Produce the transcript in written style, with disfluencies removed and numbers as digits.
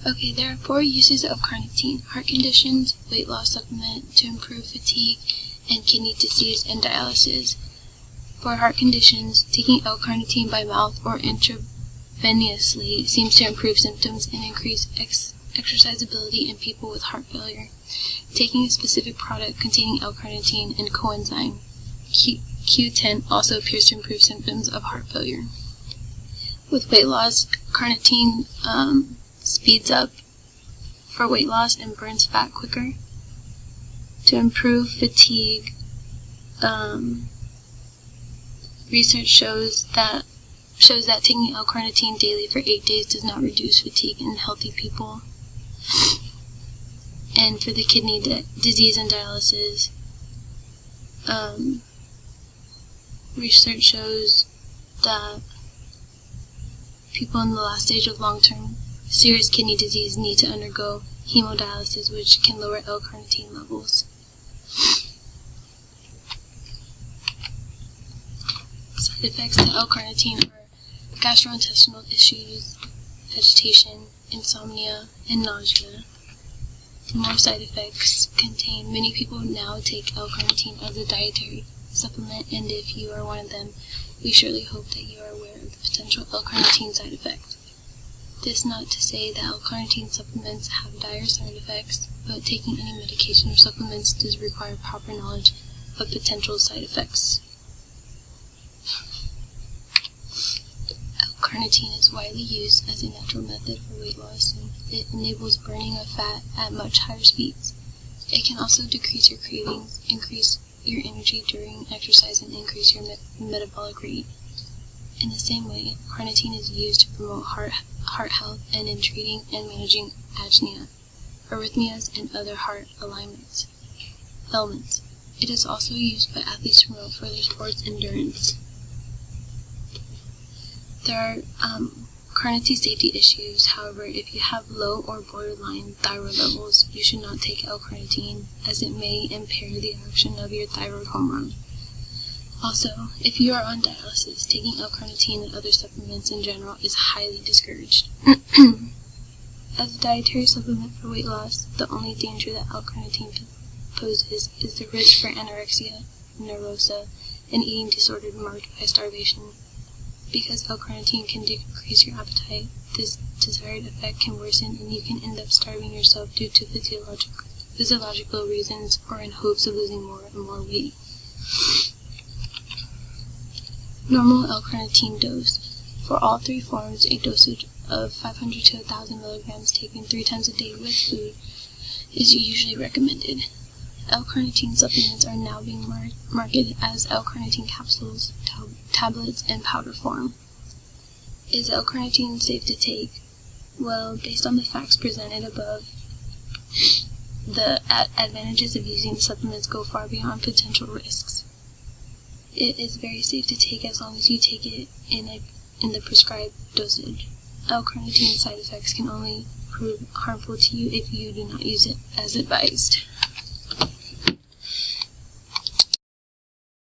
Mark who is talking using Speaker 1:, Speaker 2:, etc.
Speaker 1: Okay, there are 4 uses of carnitine: heart conditions, weight loss supplement to improve fatigue, and kidney disease and dialysis. For heart conditions, taking L-carnitine by mouth or intravenously seems to improve symptoms and increase exercisability in people with heart failure. Taking a specific product containing L-carnitine and coenzyme Q10 also appears to improve symptoms of heart failure. With weight loss, carnitine speeds up for weight loss and burns fat quicker. To improve fatigue, research shows that taking L-carnitine daily for 8 days does not reduce fatigue in healthy people. And for the kidney disease and dialysis, research shows that people in the last stage of long-term serious kidney disease need to undergo hemodialysis, which can lower L-carnitine levels. Side effects to L-carnitine are gastrointestinal issues, agitation, insomnia, and nausea. The more side effects contained, many people now take L-carnitine as a dietary supplement, and if you are one of them, we surely hope that you are aware of the potential L-carnitine side effects. This is not to say that L-carnitine supplements have dire side effects, but taking any medication or supplements does require proper knowledge of potential side effects. L-carnitine is widely used as a natural method for weight loss, and it enables burning of fat at much higher speeds. It can also decrease your cravings, increase your energy during exercise, and increase your metabolic rate. In the same way, carnitine is used to promote heart health and in treating and managing angina, arrhythmias, and other heart ailments. It is also used by athletes to promote further sports endurance. There are carnitine safety issues. However, if you have low or borderline thyroid levels, you should not take L-carnitine, as it may impair the action of your thyroid hormone. Also, if you are on dialysis, taking L-carnitine and other supplements in general is highly discouraged. As a dietary supplement for weight loss, the only danger that L-carnitine poses is the risk for anorexia nervosa, an eating disorder marked by starvation. Because L-carnitine can decrease your appetite, this desired effect can worsen and you can end up starving yourself due to physiological reasons or in hopes of losing more and more weight. Normal L-carnitine dose. For all 3 forms, a dosage of 500 to 1,000 milligrams taken 3 times a day with food is usually recommended. L-carnitine supplements are now being marketed as L-carnitine capsules, tablets, and powder form. Is L-carnitine safe to take? Well, based on the facts presented above, the advantages of using the supplements go far beyond potential risks. It is very safe to take as long as you take it in the prescribed dosage. L-carnitine side effects can only prove harmful to you if you do not use it as advised.